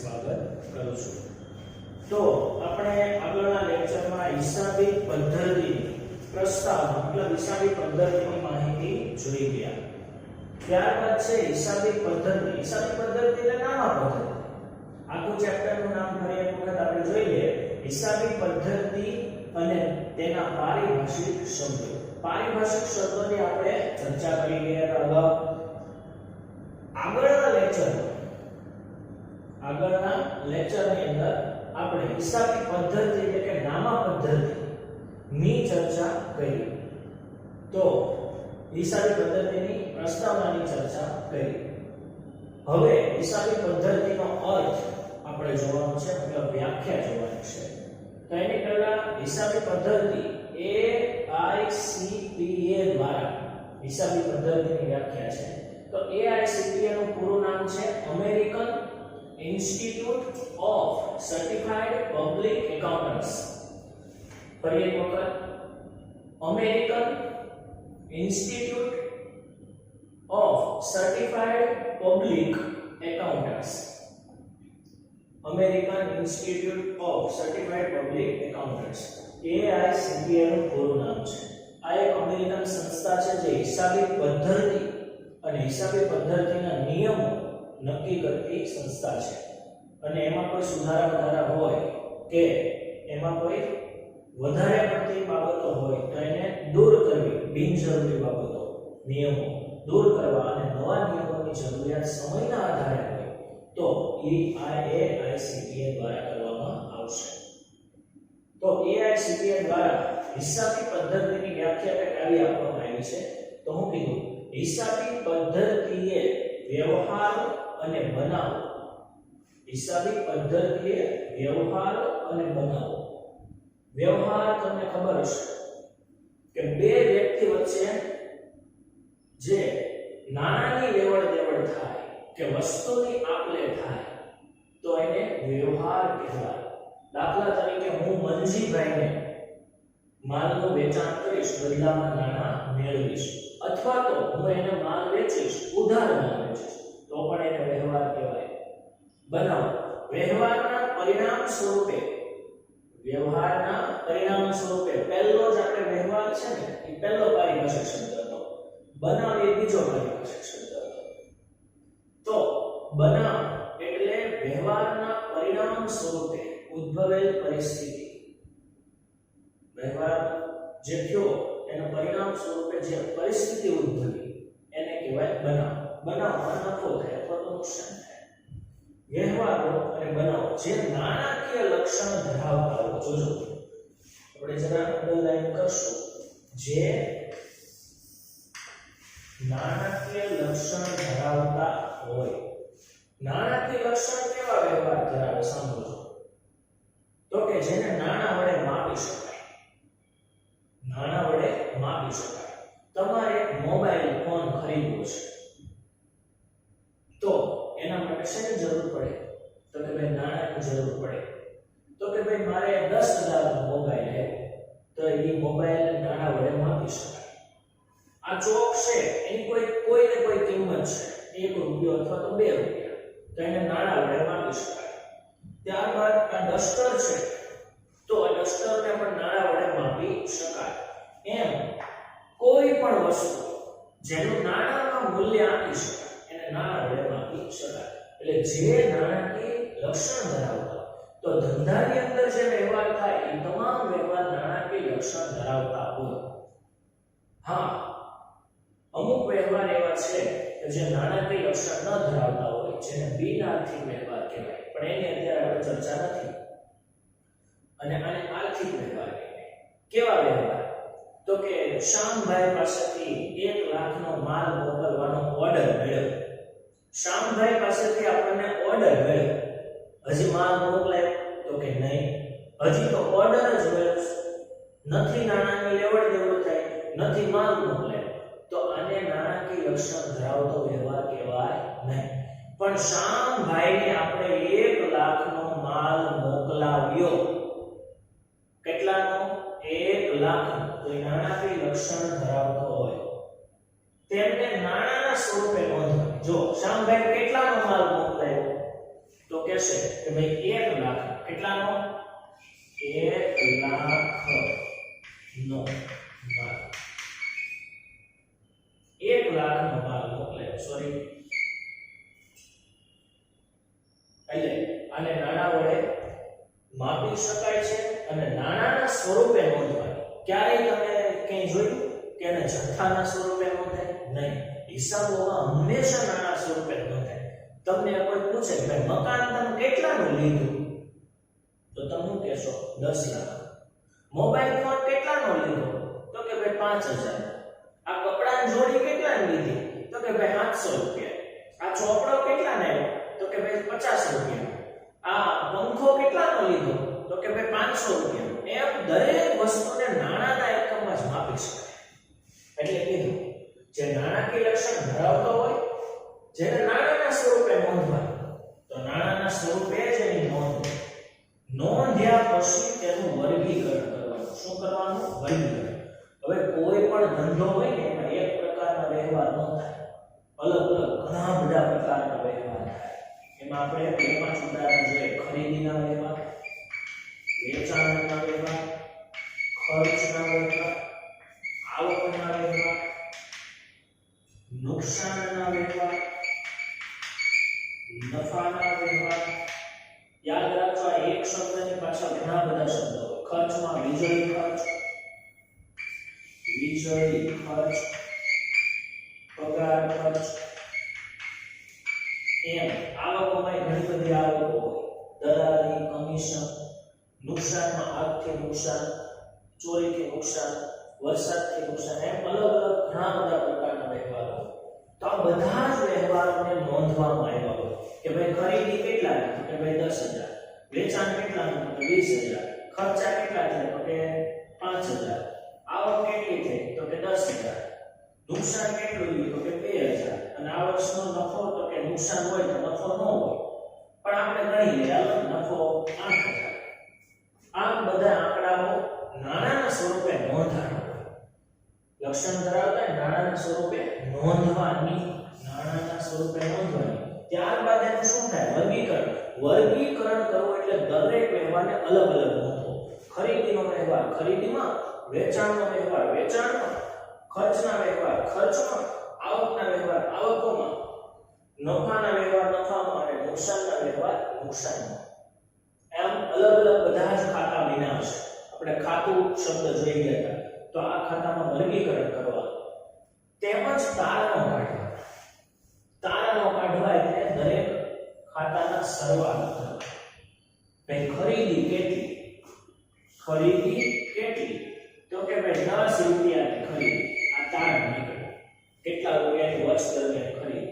સ્વાગત કરું છું। તો આપણે આગળના લેક્ચરમાં હિસાબી પદ્ધતિ પ્રસ્તાવ મતલબ હિસાબી પદ્ધતિની માહિતી જોઈ ગયા। ત્યારબાદ છે હિસાબી પદ્ધતિ। હિસાબી પદ્ધતિ એટલે નામા પદ્ધતિ। આખું ચેપ્ટરનું નામ ફરી એક વખત આપણે જોઈ લઈએ। હિસાબી પદ્ધતિ અને તેના પારિભાષિક શબ્દો। પારિભાષિક શબ્દોની આપણે ચર્ચા કરી ગયા હતા। આગળના લેક્ચરની અંદર આપણે હિસાબી પદ્ધતિ એટલે કે નામા પદ્ધતિ ની ચર્ચા કરી। તો હિસાબી પદ્ધતિની પ્રસ્તાવનાની ચર્ચા કરી। હવે હિસાબી પદ્ધતિનો અર્થ આપણે જોવાનો છે, મતલબ વ્યાખ્યા જોવાની છે। તો એની પહેલા હિસાબી પદ્ધતિ AICPA દ્વારા હિસાબી પદ્ધતિની વ્યાખ્યા છે। તો AICPA નું પૂરું નામ છે American institute of certified public accountants. ફરી એક વખત American institute of certified public accountants. American institute of certified public accountants AICPA નું પૂરું નામ છે। આ એક અમેરિકન સંસ્થા છે જે હિસાબી પદ્ધતિ અને હિસાબી પદ્ધતિના નિયમો નક્કી કરતી સંસ્થા છે। અને એમાં કોઈ સુધારા હોય કે એમાં કોઈ વધારે પડતી બાબતો હોય તો એને દૂર કરવી, બિનજરૂરી બાબતો નિયમો દૂર કરવા અને નવા નિયમોની જરૂરિયાત સમયના આધારે હોય તો AICPA દ્વારા કરવામાં આવશે। તો AICPA દ્વારા હિસાબી પદ્ધતિની વ્યાખ્યા કંઈક આવી આપવામાં આવી છે। તો હું કીધું હિસાબી પદ્ધતિએ વ્યવહાર અને બનાવો। હિસાબી પદ્ધતિએ વ્યવહાર અને બનાવો। વ્યવહાર તમને ખબર હશે કે બે વ્યક્તિ વચ્ચે જે નાણાંની લેવડ દેવડ થાય કે વસ્તુની આપ-લે થાય તો એને વ્યવહાર કહેવાય। દાખલા તરીકે હું મંજીભાઈને માલનું વેચાણ કરીશ, બદલામાં નાણાં મેળવીશ, અથવા તો હું એને માલ વેચીશ, ઉધાર માલ વેચીશ, તો પણ એને વ્યવહાર કહેવાય। બનાવો વ્યવહારના પરિણામ સ્વરૂપે પહેલો જ આપણે વ્યવહાર છે ને એ પહેલો પારિભાષિક શબ્દ હતો, બનાવ એ બીજો પારિભાષિક શબ્દ હતો। તો બનાવ એટલે વ્યવહારના પરિણામ સ્વરૂપે ઉદ્ભવેલ પરિસ્થિતિ। વ્યવહાર જે થયો એના પરિણામ સ્વરૂપે જે પરિસ્થિતિ ઉદ્ભવી એને કહેવાય બનાવ। બનાવમાં નફો થાય અથવા તો નુકસાન થાય। વ્યવહારો અને બનાવો જે નાણાકીય લક્ષણ ધરાવતા હોય, જોજો આપણે જરા અંડરલાઈન કરશું, જે નાણાકીય લક્ષણ ધરાવતા હોય। નાણાકીય લક્ષણ કેવા વ્યવહાર ધરાવે સાંભળો, તો કે જેને નાણાં વડે માપી શકાય। નાણાં વડે માપી શકાય। તમારે મોબાઈલ ફોન ખરીદવો છે તો એના માટે શેની જરૂર પડે? તો કે ભાઈ નાણાંની જરૂર પડે। તો કે ભાઈ મારે 10,000 નો મોબાઈલ લેવો, તો એ મોબાઈલ નાણાં વડે માપી શકાય। આ ચોક છે એની કોઈને કોઈ કિંમત છે, 1 રૂપિયો અથવા તો 2 રૂપિયા, તો એને નાણાં વડે માપી શકાય। ત્યારબાદ આ ડસ્ટર છે તો આ ડસ્ટરને પણ નાણાં વડે માપી શકાય। એમ કોઈ પણ વસ્તુ જેનું નાણાંમાં મૂલ્ય આપી શકાય એને નાણાં વડે માપી શકાય। એટલે જે નાણાકીય લક્ષણ ધરાવતા, તો ધંધાની અંદર જે વ્યવહાર થાય એ તમામ વ્યવહાર નાણાકીય લક્ષણ ધરાવતા હોય। હા, અમુક વ્યવહાર એવા છે કે જે નાણાકીય લક્ષણ ન ધરાવતા હોય, જેને બિનઆર્થિક વ્યવહાર કહેવાય, પણ એની અત્યારે આપણે ચર્ચા નથી। અને આને આર્થિક વ્યવહાર કહેવાય। કેવા વ્યવહાર? તો કે શ્યામભાઈ પાસેથી 1 લાખ નો માલ મોકલવાનો ઓર્ડર મળ્યો। શ્યામભાઈ પાસેથી આપણને ઓર્ડર મળ્યો, હજી માલ મોકલાયો? તો કે નહીં, હજી તો ઓર્ડર જ મળ્યો, નથી નાણાંની લેવડ દેવડ થાય, નથી માલ મોકલાયો, તો આને નાણાકીય લક્ષણ ધરાવતો વ્યવહાર કહેવાય નહીં। પણ શ્યામભાઈને આપણે 1 લાખ નો માલ મોકલાવ્યો, કેટલાનો? 1 લાખ નો, તો એ નાણાકીય લક્ષણ ધરાવતો હોય। તેમને નાણાંના સ્વરૂપે નોંધવાની। જો શ્યામભાઈ કેટલાનો માલ મોકલાયો, તો કહેશે કે ભાઈ 1 લાખ કેટલાનો 1 લાખ નો માલ 1 લાખ નો માલ મોકલે સોરી એટલે આને નાણા વડે માપી શકાય છે અને નાણાના સ્વરૂપે નોંધવાની ક્યારેય તમે કંઈ જોયું કે એને જથ્થાના સ્વરૂપે નોંધાય નહીં હિસાબોમાં હંમેશા નાણા સ્વરૂપે નોંધાય તમને કોઈ પૂછે કે ભાઈ મકાન તમે કેટલાનું લીધું તો તમે શું કહેશો 10 લાખ મોબાઈલ ફોન કેટલાનો લીધો તો કે ભાઈ 5000 આ કપડાની જોડી કેટલાની લીધી તો કે ભાઈ 700 રૂપિયા આ ચોપડો કેટલાનો આવ્યો તો કે ભાઈ 50 રૂપિયા આ પંખો કેટલાનો લીધો તો કે ભાઈ 500 રૂપિયા એમ દરેક વસ્તુને નાણાના એકમમાં જ માપી શકાય એટલે કીધું જે નાણાકીય લક્ષણ ધરાવતો હોય જેને નાણાના સ્વરૂપે નોંધવાનું તો નાણાના સ્વરૂપે જ એની નોંધ્યા પછી તેનું વર્ગીકરણ કરવાનું શું કરવાનું વર્ગીકરણ હવે કોઈ પણ ધંધો હોય ને એમાં એક પ્રકારના વ્યવહાર ન થાય અલગ અલગ ઘણા બધા પ્રકારના વ્યવહાર થાય એમાં આપણે બે પાંચ ઉદાહરણ જોઈએ ખરીદીના વ્યવહાર વેચાણના વ્યવહાર ખર્ચના વ્યવહાર આવકના વ્યવહાર નુકસાનના વ્યવહાર નફાના વ્યવહાર યાદ રાખજો આ એક શબ્દની પાછળ ઘણા બધા શબ્દો ખર્ચમાં વીજળી ખર્ચ પગાર ખર્ચ એમ આવકોમાં ઘણી બધી આવકો હોય દલાલી કમિશન નુકસાનમાં આગથી નુકસાન ચોરીથી નુકસાન વરસાદથી નુકસાન એમ અલગ અલગ ઘણા બધા પ્રકારના વ્યવહારો તો આ બધા જ વ્યવહારોને નોંધવામાં આવ્યા હોય કે ભાઈ ખરીદી કેટલા તો કે ભાઈ 10000 વેચાણ કેટલા તો કે 20000 ખર્ચા કેટલા છે તો કે 5000 આવક કેટલી થઈ તો કે 10000 નુકસાન કેટલું તો કે 2000 અને આ વર્ષનો નફો તો કે નુકસાન હોય તો નફો ન હોય પણ આપણે ગણી લઈએ હાલો નફો 8000 આમ બધા આંકડાઓ નાણાના સ્વરૂપે નોંધાણા લક્ષણ ધરાવતા નાણાના સ્વરૂપે નોંધવાની ત્યારબાદ એનું શું થાય વર્ગીકરણ કરવું એટલે દરેક વ્યવહારને અલગ અલગ નોંધવો ખરીદીનો વ્યવહાર ખરીદીમાં વેચાણનો વ્યવહાર વેચાણમાં ખર્ચના વ્યવહાર ખર્ચમાં આવકના વ્યવહાર આવકોમાં નફાના વ્યવહાર નફામાં અને નુકસાનના વ્યવહાર નુકસાનમાં એમ અલગ અલગ બધા જ ખાતા બનાવશે આપણે ખાતું શબ્દ જોઈ ગયા હતા તો આ ખાતામાં વર્ગીકરણ કરવા તેમજ તારણો કાઢવા એટલે દરેક ખાતાના સરવાળો કરવા ભાઈ ખરીદી કેટલી તો કે ભાઈ 10 રૂપિયાની ખરીદી આ તારણ નીકળે કેટલા રૂપિયાની વર્ષ દરમિયાન ખરીદી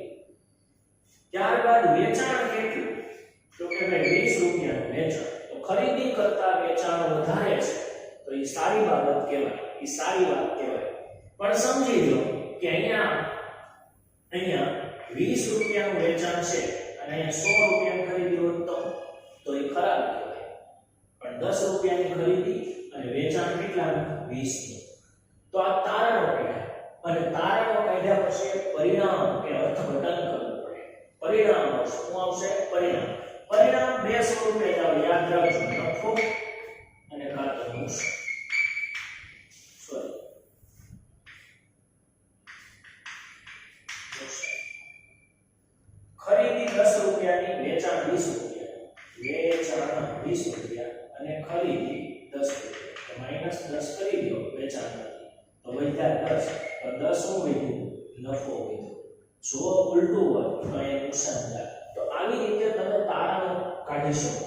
ત્યારબાદ વેચાણ કેટલું તો કે ભાઈ 20 રૂપિયાનું વેચાણ તો ખરીદી કરતા વેચાણ વધારે છે તો એ સારી બાબત કહેવાય એ સારી વાત કહેવાય પણ સમજી લો કે અહીંયા 20 રૂપિયાનું વેચાણ છે અને અહીંયા 100 રૂપિયાની ખરીદી હોત તો એ ખરાબ કહેવાય પણ 10 રૂપિયાની ખરીદી અને વેચાણ કેટલાનું 20 તો આ તારણો કાઢ્યા અને તારણો કાઢ્યા પછી પરિણામ કે અર્થઘટન કરવું પડે પરિણામ શું આવશે પરિણામ બે સ્વરૂપે જાવ યાદ રાખજો નફો અને કાતો નુકસાન ખરીદી 10 રૂપિયાની વેચાણ 20 રૂપિયા અને ખરીદી 10 રૂપિયા તો -10 કરી દો વેચાણ તો વધ્યા 10 તો 10 શું વધ્યું નફો વધ્યો જો ઉલટું હોય તો એ નુકસાન થાય તો આવી રીતે તમે તારણો કાઢી શકો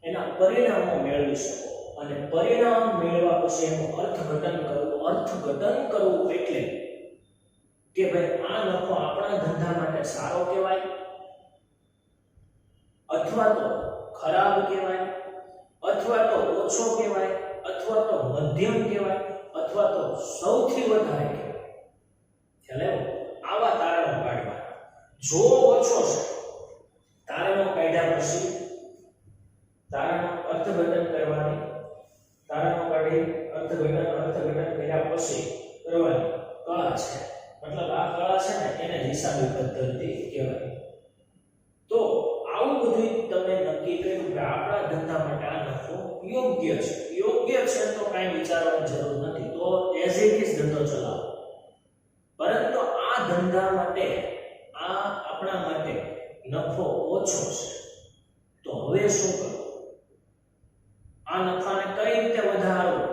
એના પરિણામો મેળવી શકો અને પરિણામ મેળવ્યા પછી એનું અર્થઘટન કરવું એટલે કે ભાઈ આ નફો આપણા ધંધા માટે સારો કહેવાય અથવા તો ખરાબ કહેવાય અથવા તો ઓછો કહેવાય અથવા તો મધ્યમ કહેવાય અથવા તો સૌથી વધારે કહેવાય આવા તારણો કાઢવા જો ઓછો છે તારણો કાઢ્યા પછી તારણો અર્થઘટન કરવાની તારણો કાઢી અર્થઘટન કર્યા પછી કરવાની કળા છે મતલબ આ કળા છે ને એને હિસાબી પદ્ધતિ કહેવાય તો આવું બધું તમે યોગ્ય છે. યોગ્ય છે તો કાંઈ વિચારવાની જરૂર નથી, તો એઝ ઇટ ઇઝ ધંધો ચલાવો. પરંતુ આ ધંધા માટે, આ આપણા માટે નફો ઓછો છે, તો હવે શું કરવું? આ નફાને કઈ રીતે વધારવો?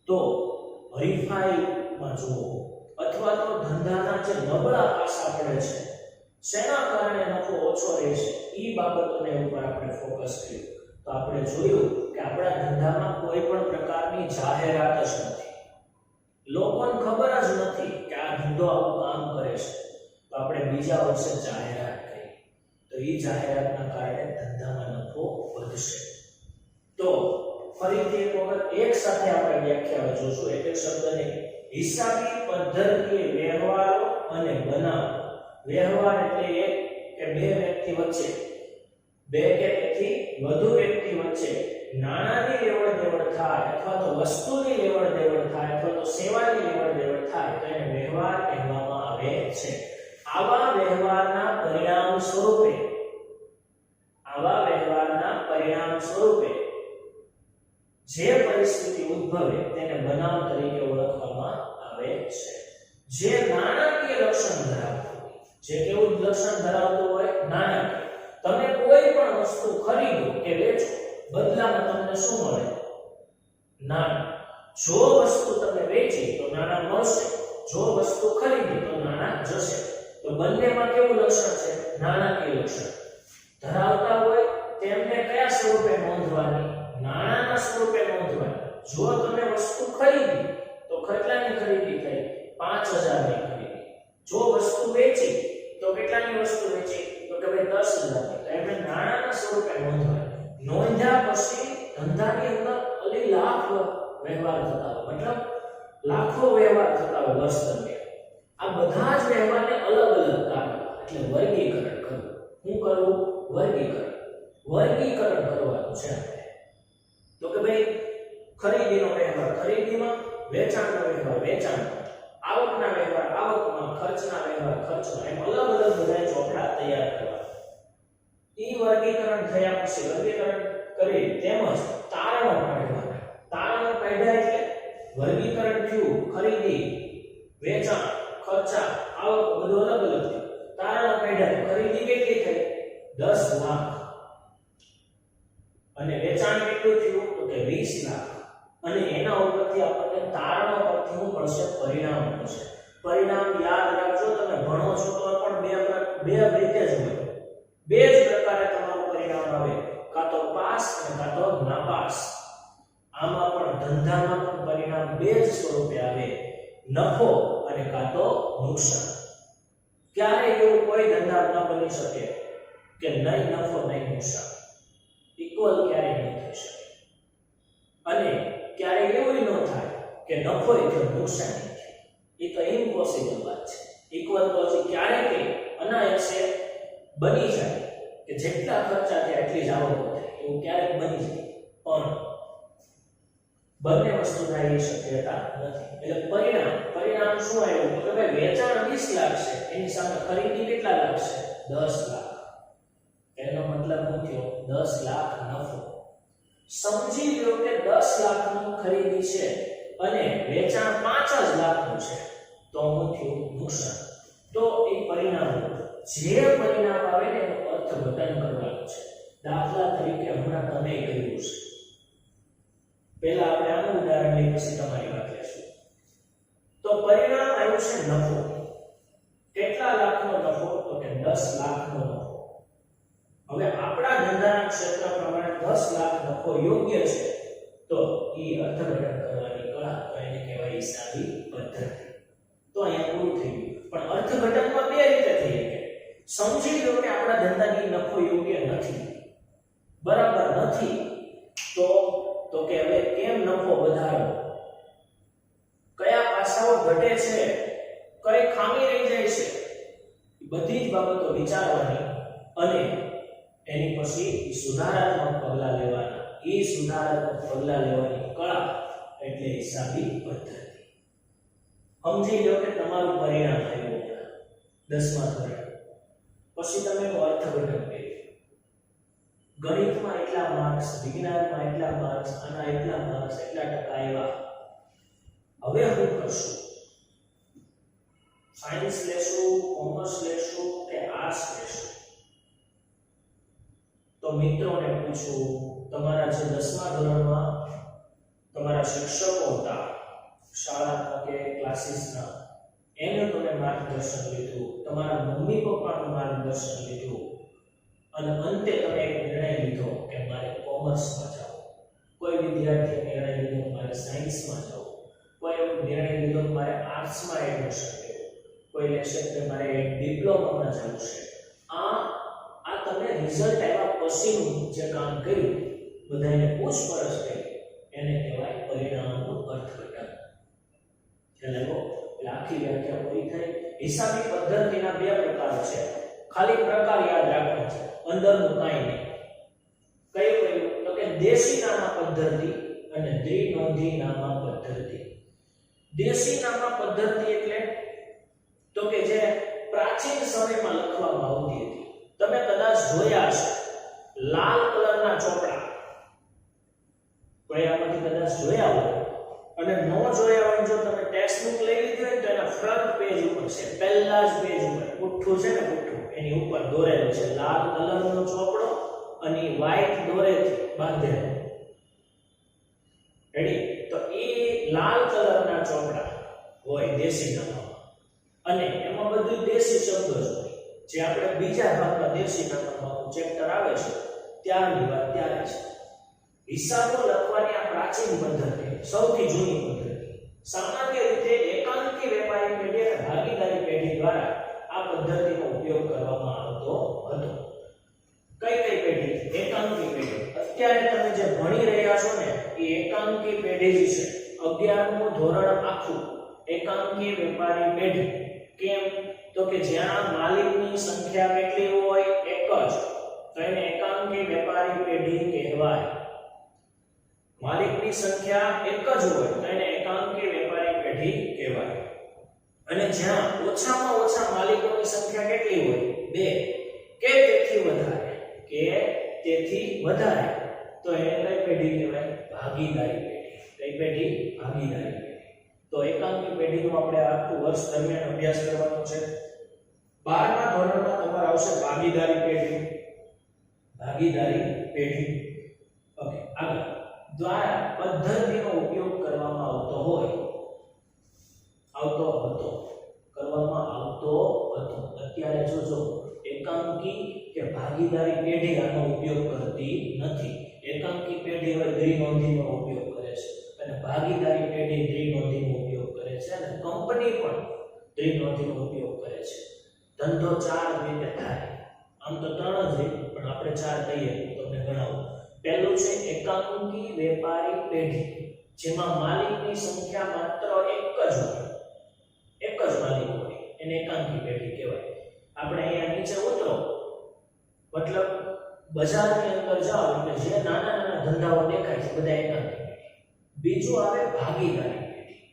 તો હરીફાઈમાં જુઓ, અથવા તો ધંધાના જે નબળા પાસા પડે છે, શેના કારણે નફો ઓછો રહેશે, એ બાબતોને ઉપર આપણે ફોકસ કર્યું. તો આપણે જોયું કે આપણા ધંધામાં કોઈ પણ પ્રકારની જાહેરાત જ નથી. લોકોને ખબર જ નથી કે આ ધંધો આવું કામ કરે છે. તો આપણે બીજા વર્ષે જાહેરાત કરી, તો એ જાહેરાતના કારણે ધંધામાં નફો વધશે. તો ફરીથી એક વખત એક સાથે આપણે વ્યાખ્યા જોશું એક એક શબ્દને. હિસાબી પદ્ધતિએ વ્યવહારો અને બનાવ. વ્યવહાર એટલે એક કે બે વ્યક્તિ વચ્ચે, બે કે તેથી વધુ વ્યક્તિ વચ્ચે નાણાંની લેવડ દેવડ થાય, અથવા તો વસ્તુની લેવડ દેવડ થાય, અથવા તો સેવાની લેવડ દેવડ થાય, તો એને વ્યવહાર કહેવામાં આવે છે. આવા વ્યવહારના પરિણામ સ્વરૂપે, આવા વ્યવહારના પરિણામ સ્વરૂપે જે પરિસ્થિતિ ઉદ્ભવે તેને બનાવ તરીકે ઓળખવામાં આવે છે. જે નાણાકીય લક્ષણ ધરાવતું હોય, જે કેવું લક્ષણ ધરાવતું હોય? નાણાકીય. તમે કોઈ પણ વસ્તુ ખરીદો કે વેચો, બદલામાં તમને શું મળે? નાણાં. જો વસ્તુ તમે વેચી તો નાણાં મળશે, જો વસ્તુ ખરીદી તો નાણાં જશે. તો બંનેમાં કેવું લક્ષણ છે? નાણાકીય લક્ષણ ધરાવતા હોય તેમને કયા સ્વરૂપે નોંધવાની? નાણાંના સ્વરૂપે નોંધવાની. જો તમે વસ્તુ ખરીદી તો કેટલાની ખરીદી થઈ? 5000 ની ખરીદી. જો વસ્તુ વેચી તો કેટલાની વસ્તુ વેચી? તો કે ભાઈ 10000 ની. તો એમને નાણાંના સ્વરૂપે નોંધવાની. નોંધ્યા પછી ધંધાની અંદર અલી લાખ વ્યવહાર થતા હોય, મતલબ લાખો વ્યવહાર થતા હોય વર્ષ દરમિયાન. આ બધા જ વ્યવહારને અલગ અલગ કાઢવા, એટલે વર્ગીકરણ કરવું. શું કરવું? વર્ગીકરણ. વર્ગીકરણ કરવાનું છે આપણે. તો કે ભાઈ ખરીદીનો વ્યવહાર ખરીદીમાં, વેચાણનો વ્યવહાર વેચાણમાં, આવકના વ્યવહાર આવકમાં, ખર્ચના વ્યવહાર ખર્ચમાં, એમ અલગ અલગ બધા ચોપડા તૈયાર કરવા. ઈ વર્ગીકરણ થયા પછી વર્ગીકરણ કરી તેમજ તારણો કાઢવાના. તારણો કાઢ્યા એટલે વર્ગીકરણ થયું, ખરીદી, વેચાણ, ખર્ચા, આવક બધું અલગ અલગ થયું. તારણો કાઢ્યા, ખરીદી કેટલી થઈ? 10 લાખ. અને વેચાણ કેટલું થયું? તો કે 20 લાખ. અને એના ઉપરથી આપણને તારણો પરથી શું મળશે? પરિણામ મળશે. પરિણામ યાદ રાખજો, તમે ભણો છો તો પણ બે રીતે જ હોય. બે જ પ્રકારે તમારું પરિણામ આવે, કાં તો પાસ અને કાં તો નાપાસ. આમાં પણ ધંધામાં પણ પરિણામ બે જ સ્વરૂપે આવે, નફો અને કાં તો નુકસાન. ક્યારે એવું કોઈ ધંધા ન બની શકે કે નહીં નફો નહીં નુકસાન. ઇક્વલ ક્યારે નહીં થઈ શકે. અને ક્યારે એવું ન થાય કે નફો એટલે નુકસાન થાય. એ તો ઇમ્પોસિબલ વાત છે. ઇક્વલ તો ક્યારે કે અનાયસે બની જાય કે જેટલા ખર્ચા થયા એટલી જ આવક થાય, એવું ક્યારેક બની જાય. પણ બંને વસ્તુ થાય એ શક્યતા નથી. એટલે પરિણામ શું આવ્યું? તો કે ભાઈ વેચાણ 20 લાખ છે, એની સામે ખરીદી કેટલા લાખ છે? 10 લાખ. એનો મતલબ શું થયો? 10 લાખ નફો. સમજી લો કે 10 લાખની ખરીદી છે અને વેચાણ 5 જ લાખનું છે, તો શું થયું? નુકસાન. તો એ પરિણામ, જે પરિણામ આવે ને એનું અર્થઘટન કરવાનું છે. દાખલા તરીકે હમણાં તમે કર્યું છે. પહેલા આપણે આનું ઉદાહરણ લઈ પછી તમારી વાત લેશું. તો પરિણામ આવ્યું છે નફો. કેટલા લાખનો નફો? તો કે 10 લાખનો નફો. હવે આપણા ધંધાના ક્ષેત્ર પ્રમાણે 10 લાખ નફો યોગ્ય છે, તો એ અર્થઘટન કરવાની કળા, તો એને કહેવાય હિસાબી પદ્ધતિ. તો અહીંયા પૂરું થઈ ગયું. પણ અર્થઘટનમાં બે રીતે થઈ શકે. સમજી લો કે આપણા ધંધાની નફો યોગ્ય નથી, બરાબર નથી, તો કે હવે કેમ નફો વધારવો? કયા પાસાઓ ઘટે છે? કઈ ખામી રહી જાય છે? બધી જ બાબતો વિચારવાની અને એની પછી સુધારાત્મક પગલાં લેવાના. એ સુધારાત્મક પગલાં લેવાની કળા એટલે હિસાબી પદ્ધતિ. સમજી લો કે તમારું પરિણામ આવ્યું 10મા ધોરણ, પછી તમે અર્થઘટન કર્યું. ગણિતમાં એટલા માર્ક્સ, વિજ્ઞાનમાં એટલા માર્ક્સ, આના એટલા માર્ક્સ, એટલા ટકા આવ્યા. હવે હું કરશું? સાયન્સ લેશું, કોમર્સ લેશું કે આર્ટ્સ લેશું? તો મિત્રોને પૂછું, તમારા જે 10મા ધોરણમાં તમારા શિક્ષકો હતા શાળાના કે ક્લાસીસના, એનું તમે માર્ગદર્શન લીધું, તમારા મમ્મી પપ્પાનું માર્ગદર્શન લીધું અને અંતે તમે એક નિર્ણય લીધો કે મારે કોમર્સમાં જવું. કોઈ વિદ્યાર્થીએ નિર્ણય લીધો મારે સાયન્સમાં જવું, કોઈ નિર્ણય લીધો મારે આર્ટ્સમાં એડમિશન લેવું, કોઈ લેશે કે મારે એક ડિપ્લોમામાં જવું છે. આ તમે રિઝલ્ટ આવ્યા પછીનું જે કામ કર્યું, બધાને પૂછપરછ કરી, એને કહેવાય પરિણામનું અર્થઘટન. એટલે આખી વ્યાખ્યા પૂરી થઈ. હિસાબી પદ્ધતિના બે પ્રકારો છે, ખાલી પ્રકાર યાદ રાખવાનો છે, અંદરનું કાંઈ નહીં. કયું તો કે દેશી નામા પદ્ધતિ અને દ્વિનોંધી નામા પદ્ધતિ. દેશી નામા પદ્ધતિ એટલે તો કે જે પ્રાચીન સમયમાં લખવામાં આવતી હતી. તમે કદાચ જોયા હશે લાલ કલરના ચોપડા, કોઈ આમાંથી કદાચ જોયા હોય, અને ન જોયા હોય જો તમે ટેક્સ્ટ બુક લઈ લીધી હોય તો એના ફ્રન્ટ પેજ ઉપર છે, પહેલા જ પેજ ઉપર પુઠ્ઠું છે ને, પુઠ્ઠું એની ઉપર દોરેલું છે લાલ કલરનો ચોપડો અને વ્હાઈટ દોરેથી બાંધેલો. રેડી? તો એ લાલ કલરના ચોપડા હોય દેશી નામામાં, અને એમાં બધું દેશી શબ્દો જ હોય. જે આપણે બીજા ભાગમાં દેશી નામામાં ચેપ્ટર આવે છે ત્યારની વાત ત્યારે છે. હિસાબો લખવાની આ પ્રાચીન પદ્ધતિ, સૌથી જૂની પદ્ધતિ. સામાન્ય રીતે એકાંકી વેપારી પેઢી અને ભાગીદારી પેઢી દ્વારા આ પદ્ધતિનો ઉપયોગ કરવામાં આવતો હતો. કઈ કઈ પેઢી? એકાંકી પેઢી. અત્યારે તમે જે ભણી રહ્યા છો ને એ એકાંકી પેઢી જ છે. 11મું ધોરણ આખું એકાંકી વેપારી પેઢી. કેમ? તો કે જ્યાં માલિકની સંખ્યા કેટલી હોય? એક જ, તો એને એકાંકી વેપારી પેઢી કહેવાય. માલિકની સંખ્યા એક જ હોય તો એને એકાંકી વેપારી પેઢી કહેવાય. અને જ્યાં ઓછામાં ઓછા માલિકોની સંખ્યા કેટલી હોય? 2 કે તેથી વધારે, તો એને કઈ પેઢી કહેવાય? ભાગીદારી પેઢી. કઈ પેઢી? ભાગીદારી પેઢી. તો એકાંકી પેઢીનો આપણે આખું વર્ષ દરમિયાન અભ્યાસ કરવાનો છે. 12મા ધોરણમાં તમારે આવશે ભાગીદારી પેઢી. ભાગીદારી પેઢી. ઓકે, આગળ દ્વારા પદ્ધતિનો ઉપયોગ કરવામાં આવતો હતો. અત્યારે જોજો એકાંકી કે ભાગીદારી પેઢી આનો ઉપયોગ કરતી નથી. એકાંકી પેઢી હવે દ્વિનોંધીનો ઉપયોગ કરે છે અને ભાગીદારી પેઢી દ્વિનોંધીનો ઉપયોગ કરે છે, અને કંપની પણ દ્વિનોંધીનો ઉપયોગ કરે છે. ધંધો 4 રીતે થાય. આમ તો 3 જ હોય, પણ આપણે 4 કહીએ તો તમને ગણાવું. પહેલું છે એકાંકી વેપારી પેઢી, જેમાં માલિકની સંખ્યા માત્ર એક જ હોય, એક જ માલિક હોય, એને એકાંકી પેઢી કહેવાય. આપણે અહીંયા નીચે ઉતરો, મતલબ બજારની અંદર જાઓ એટલે જે નાના નાના ધંધાઓ દેખાય છે બધા એકાંકી પેઢી. બીજું આવે ભાગીદારી પેઢી,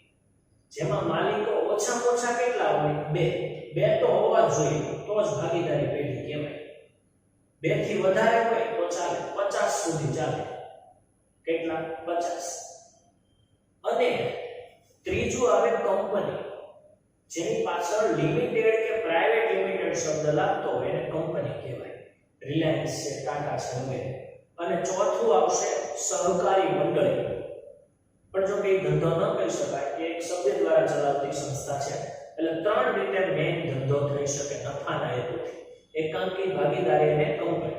જેમાં માલિકો ઓછામાં ઓછા કેટલા હોય? 2 તો હોવા જ જોઈએ, તો જ ભાગીદારી પેઢી કહેવાય. 2 થી વધારે હોય તો ચાલે, 50 સુધી ચાલે. કેટલા? 50. અને ત્રીજું આવે કંપની, જેની પાછળ લિમિટેડ કે પ્રાઇવેટ લિમિટેડ શબ્દ લાગતો હોય એને કંપની કહેવાય. રિલાયન્સ છે, ટાટા છે વગેરે. અને ચોથું આવશે સહકારી મંડળી. પણ જો કે ધંધો ન કહી શકાય, કે એક શબ્દ દ્વારા ચલાવતી સંસ્થા છે, એટલે 3 રીતે મેઇન ધંધો થઈ શકે નફાના હેતુથી: એકાંકી, ભાગીદારી અને કંપની.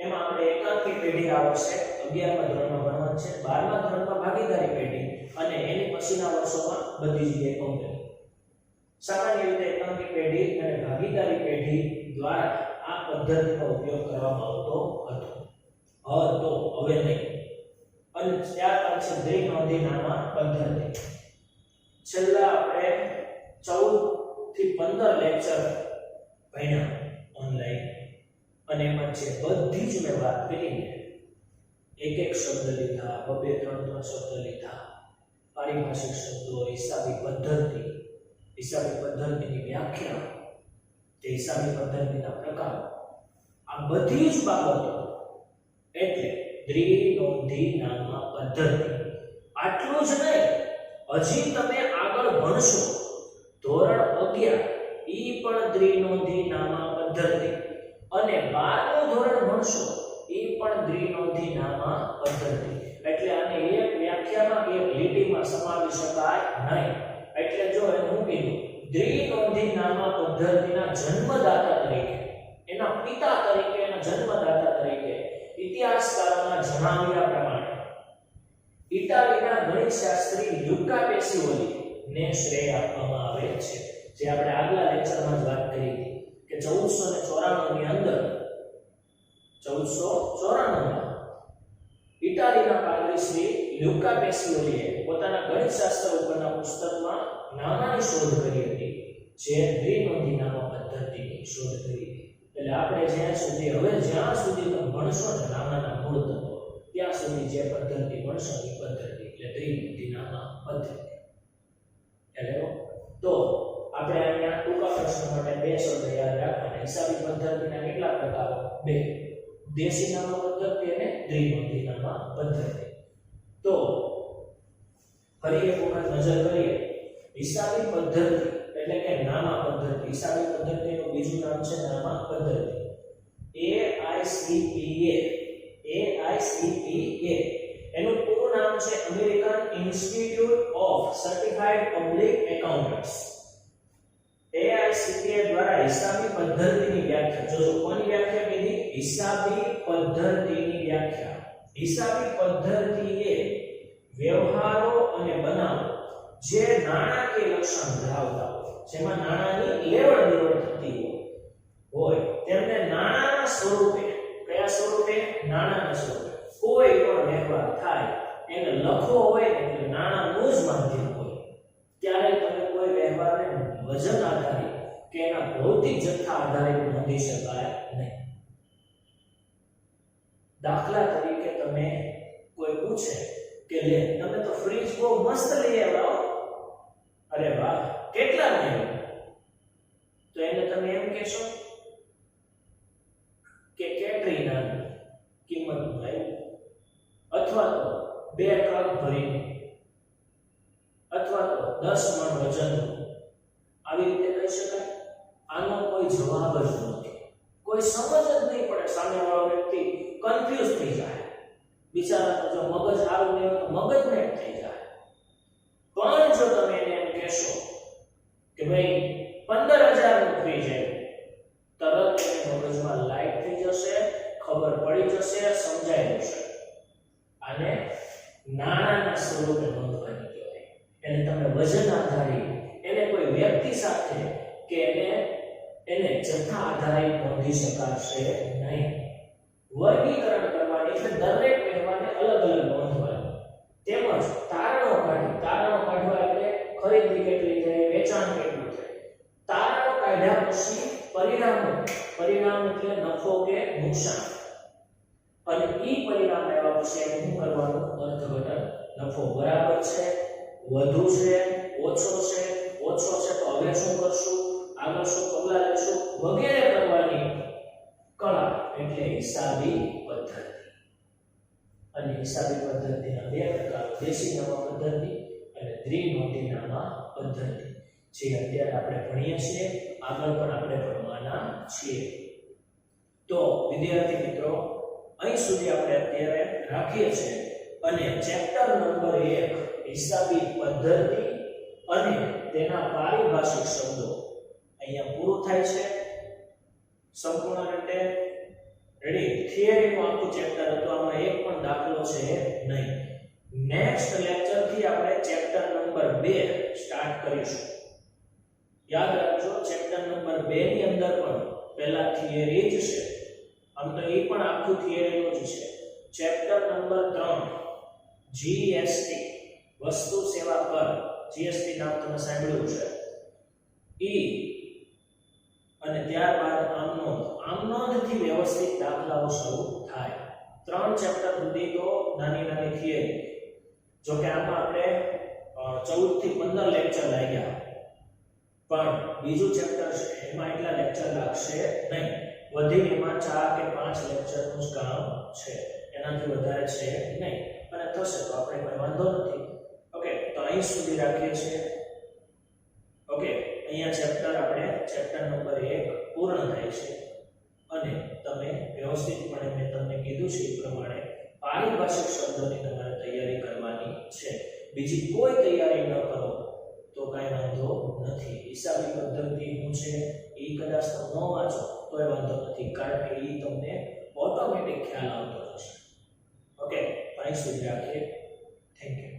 એમાં આપણે એકાંકી પેઢી આવશે 11મા ધોરણમાં ભણવાનું છે, 12મા ધોરણમાં ભાગીદારી પેઢી, અને એની પછીના વર્ષોમાં બધી જગ્યાએ કંપની. સામાન્ય રીતે એકાંકી પેઢી અને ભાગીદારી પેઢી દ્વારા આ પદ્ધતિનો ઉપયોગ કરવામાં આવતો હતો. હવે નહીં. અને ત્યારબાદ છે દ્વિનોંધી નામા પદ્ધતિ. છેલ્લા આપણે 14 થી 15 લેક્ચર ભણ્યા ઓનલાઈન, અને એમાં છે બધી જ મેં વાત કરીને એક શબ્દ લીધા, 2-3 શબ્દ લીધા, પારિભાષિક શબ્દો, હિસાબી પદ્ધતિની વ્યાખ્યા, હિસાબી પદ્ધતિના પ્રકારો, આ બધી જ બાબતો એટલે દ્વિનોંધી નામા પદ્ધતિ. આટલું જ નહીં, હજી તમે આગળ ભણશો ધોરણ 11 ઈ પણ દ્વિનોંધી નામા પદ્ધતિ, અને 12મું ધોરણ ભણશો ઈ પણ દ્વિનોંધી નામા પદ્ધતિ. એટલે આને એક વ્યાખ્યામાં એક લીટીમાં સમાવી શકાય નહીં. એટલે જો હું કીધું દ્વિનોંધી નામા પદ્ધતિના જન્મદાતા તરીકે, એના પિતા તરીકે, એના જન્મદાતા તરીકે ઇતિહાસકારોના જણાવ્યા પ્રમાણે ઇટાલીના ગણિતશાસ્ત્રી લુકા પેસિઓલી ને શ્રેય આપવામાં આવે છે. જે આપણે આગલા લેક્ચરમાં જ વાત કરી હતી કે 1494 ની અંદર 1494 માં ઇટાલીના પાદરી શ્રી લુકા પેસિઓલીએ પોતાના ગણિતશાસ્ત્ર ઉપરના પુસ્તકમાં નામાની શોધ કરી હતી, જે દ્વિનોંધી નામા પદ્ધતિની શોધ કરી હતી. એટલે આપણે જ્યાં સુધી તમે ભણશો ને નામાના મૂળ તત્વો, ત્યાં સુધી જે પદ્ધતિ ભણશો એ પદ્ધતિ એટલે દ્વિનોંધી નામા પદ્ધતિ. એટલે તો આપણે અહીંયા ટૂંકા પ્રશ્ન માટે બે શબ્દ યાદ રાખવાના. હિસાબી પદ્ધતિના કેટલા પ્રકારો? બે, દેશી નામા પદ્ધતિ અને દ્વિનોંધી નામા પદ્ધતિ. તો ફરી એક વખત નજર કરીએ. હિસાબી પદ્ધતિ એટલે કે નામા પદ્ધતિ. હિસાબી પદ્ધતિનું બીજું નામ છે નામા પદ્ધતિ. AICPA એનું પૂરું નામ છે American institute of certified public accountants. AICPA દ્વારા હિસાબી પદ્ધતિની વ્યાખ્યા, જો કોની વ્યાખ્યા કીધી? હિસાબી પદ્ધતિની વ્યાખ્યા. હિસાબી પદ્ધતિ એ વ્યવહારો અને બનાવો જે નાણાકીય લક્ષણ ધરાવતા હોય, જેમાં નાણાંની લેવડ દેવડ થતી હોય, તેમને નાણાંના સ્વરૂપે, કયા સ્વરૂપે? નાણાંના સ્વરૂપે કોઈ પણ વ્યવહાર થાય એને લખવો હોય એટલે નાણાંનું જ માધ્યમ હોય. ત્યારે તમે કોઈ વ્યવહારને વજન આધારિત કે એના ભૌતિક જથ્થા આધારિત નોંધી શકાય નહીં. દાખલા તરીકે તમે કોઈ પૂછે કે લે તમે તો ફ્રીજ બહુ મસ્ત લઈ આવ્યા, અરે વાહ, કેટલા લેવું? તો એને તમે એમ કહેશો કે કેટરીનાની કિંમતનું લાવ્યું, અથવા તો 2 ટ્રક ભરીને, અથવા તો 10 મણ વજનનું. આવી રીતે કહી શકાય? આનો કોઈ જવાબ જ નથી. કોઈ સમજ જ નહીં પડે. સામેવાળો વ્યક્તિ કન્ફ્યુઝ થઈ જાય. બિચારાનો જો મગજ સારું નહીં હોય તો મગજને થઈ જાય. પણ જો તમે એને એમ કહેશો કે ભાઈ 15,000 નું ફ્રીજ આવ્યું, તરત એને મગજમાં લાઈટ થઈ જશે, ખબર પડી જશે, સમજાઈ જશે. આને નાણાંના સ્વરૂપે નોંધવાની કહેવાય. એને તમે વજન આધારિત, એને કોઈ વ્યક્તિ સાથે કે એને જથ્થા આધારિત નોંધી શકાશે નહીં. વર્ગીકરણ કરવાની એટલે દરેક વ્યવહારને અલગ અલગ નોંધવાની. તેમજ તારણો કાઢવા એટલે ખરીદી કેટલી થાય, વેચાણ કેટલું થાય. તારણો કાઢ્યા પછી પરિણામ એટલે નફો કે નુકસાન, અને ઈ પરિણામ આવ્યા પછી એને શું કરવાનું? અર્થઘટન. નફો બરાબર છે, વધુ છે, ઓછો છે તો હવે શું કરશું, આગળ શું પગલાં લેશું વગેરે કરવાની કળા એટલે હિસાબી પદ્ધતિ. અને હિસાબી પદ્ધતિના બે પ્રકાર, દેશી નામા પદ્ધતિ અને દ્વિનોંધી નામા પદ્ધતિ, જે અત્યારે આપણે ભણીએ છીએ, આગળ પણ આપણે ભણવાના છીએ. તો વિદ્યાર્થી મિત્રો, અહીં સુધી આપણે અત્યારે રાખીએ છીએ અને ચેપ્ટર નંબર 1 હિસાબી પદ્ધતિ અને તેના પારિભાષિક શબ્દો અહીંયા પૂરું થાય છે સંપૂર્ણ રીતે. રેડી? થિયરીનું આખું ચેપ્ટર હતું, આમાં એક પણ દાખલો છે નહીં. નેક્સ્ટ લેક્ચર થી આપણે ચેપ્ટર નંબર 2 સ્ટાર્ટ કરીશું. યાદ રાખજો, ચેપ્ટર નંબર 2 ની અંદર પણ પહેલા થિયરી જ છે. આમ તો એ પણ આખું થિયરીનું જ છે. ચેપ્ટર નંબર 3 જીએસટી, વસ્તુ સેવા કર. જીએસટી નામ તમે સાંભળ્યું છે. ઈ અને ત્યારબાદ આમનોંધથી વ્યવસ્થિત દાખલાઓ શરૂ થાય. 3 ચેપ્ટર સુધી તો નાની થિયરી. જો કે આમાં આપણે 14 થી 15 લેક્ચર લાગ્યા, પણ બીજું ચેપ્ટર છે એમાં એટલા લેક્ચર લાગશે નહીં. વધીને એમાં 4 કે 5 લેક્ચરનું જ કામ છે. એનાથી વધારે છે નહીં, અને થશે તો આપણે કોઈ વાંધો નથી. ઓકે, તો અહીં સુધી રાખીએ છીએ. ઓકે, અહીંયા ચેપ્ટર નંબર 1 પૂર્ણ થાય છે. અને તમે વ્યવસ્થિતપણે મેં તમને કીધું છે એ પ્રમાણે પારિભાષિક શબ્દોની તમારે તૈયારી કરવાની છે. બીજી કોઈ તૈયારી ન કરો તો કાંઈ વાંધો નથી. હિસાબી પદ્ધતિ શું છે એ કદાચ તમે ન વાંચો તોય વાંધો નથી, કારણ કે એ તમને ઓટોમેટિક ખ્યાલ આવતો જશે. ઓકે, અહીં સુધી રાખીએ. Thank you.